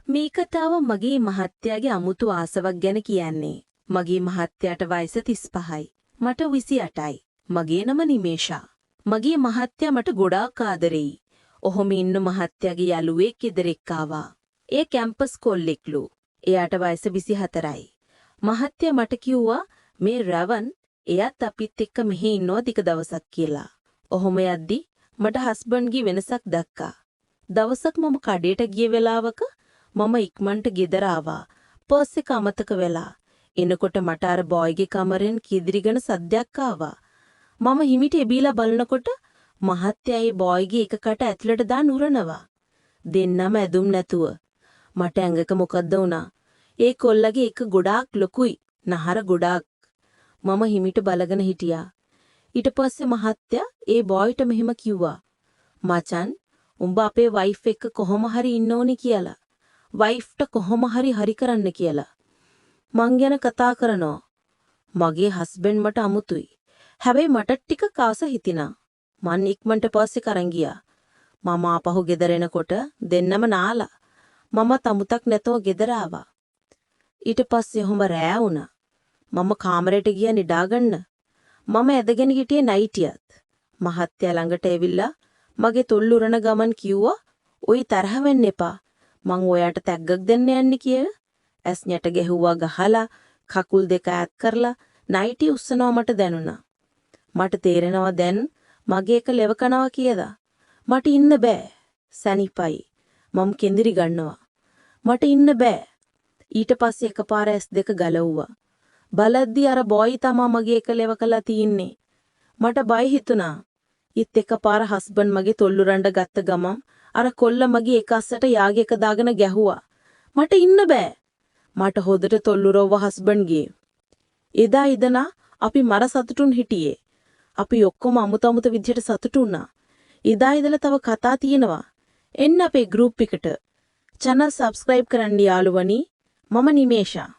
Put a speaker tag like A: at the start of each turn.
A: මේ කතාව මගේ මහත්තයාගේ අමුතු ආසාවක් ගැන කියන්නේ. මගේ මහත්තයාට වයස 35යි. මට 28යි. මගේ නම නිමේෂා. මගේ මහත්තයා මට ගොඩාක් ආදරෙයි. ඔහොම ඉන්න මහත්තයාගේ යාළුවෙක් ගෙදරෙක් ආවා. ඒ කැම්පස් කොල්ලෙක්ලු. එයාට වයස 24යි. මහත්තයා මට කිව්වා මේ රවන් එයාත් අපිත් එක්ක මෙහි ඉන්නවා ටික දවසක් කියලා. ඔහොම යද්දි මට හස්බන්ඩ්ගේ වෙනසක් දැක්කා. දවසක් මම කඩේට ගිය වෙලාවක මම ඉක්මනට ගෙදර ආවා. පර්ස් එක අමතක වෙලා. එනකොට මට අර බොයිගේ කමරෙන් කිදිරිගෙන සද්දයක් ආවා. මම හිමිට එබීලා බලනකොට මහත්තයා ඒ බොයිගේ එක කට ඇතුළට දාන් උරනවා. දෙන්නම ඇදුම් නැතුව. මට ඇඟක මොකද්ද වුණා? ඒ කොල්ලගේ එක ගොඩාක් ලොකුයි. නහර ගොඩාක්. මම හිමිට බලගෙන හිටියා. ඊට පස්සේ මහත්තයා ඒ බොයිට මෙහෙම කිව්වා. මචන් උඹ අපේ වයිෆ් එක්ක කොහොම හරි ඉන්න ඕනි කියලා. වයිෆ්ට කොහොම හරි කරන්න කියලා. මං ගැන කතා කරනවා. මගේ හස්බන්ඩ් මට අමුතුයි. හැබැයි මට ටිකක් ආස හිතිනා. මං ඉක්මනට පස්සේ කරන් ගියා. මම ආපහු ගෙදර එනකොට දෙන්නම නාලා. මම තමුතක් නැතෝ ගෙදර ආවා. ඊට පස්සේ ඔහොම රෑ වුණා. මම කාමරයට ගියා නිදාගන්න. මම ඇදගෙන හිටියේ නයිටියත්. මහත්තයා ළඟට ඇවිල්ලා මගේ තොල්ලුරන ගමන් කිව්වා "ඔයි තරහ වෙන්න එපා. මං ඔයාට තැග්ගක් දෙන්න යන්නේ" කියලා. ඇස්ញැට ගැහුවා ගහලා කකුල් දෙක ඈත් කරලා නයිටි උස්සනවා මට දැනුණා. මට තේරෙනවා දැන් මගේ එක ලෙව කනවා කියලා. මට ඉන්න බෑ. සනිපයි. මම කෙඳිරි ගන්නවා. මට ඉන්න බෑ. ඊට පස්සේ එකපාර ඇස් දෙක ගලවුවා. බලද්දි අර බොයි තමා මගේ එක ලෙව කළා තින්නේ. මට බය හිතුණා. ඊත් එකපාර හස්බන්ඩ් මගේ තොල්ලුරඬ ගත්ත ගමන් අර කොල්ල මගේ එක අස්සට යාගේ එක දාගෙන ගැහුවා. මට ඉන්න බෑ. මට හොදට තොල්ලුරවව හස්බන්ඩ්ගේ. එදා ඉදලා අපි මර සතුටුන් හිටියේ. අපි ඔක්කොම අමුතු විදිහට සතුටු වුණා. එදා ඉදලා තව කතා තියෙනවා. එන්න අපේ ගෲප් එකට. channel subscribe කරන්න යාළුවනි. මම නිමේෂා.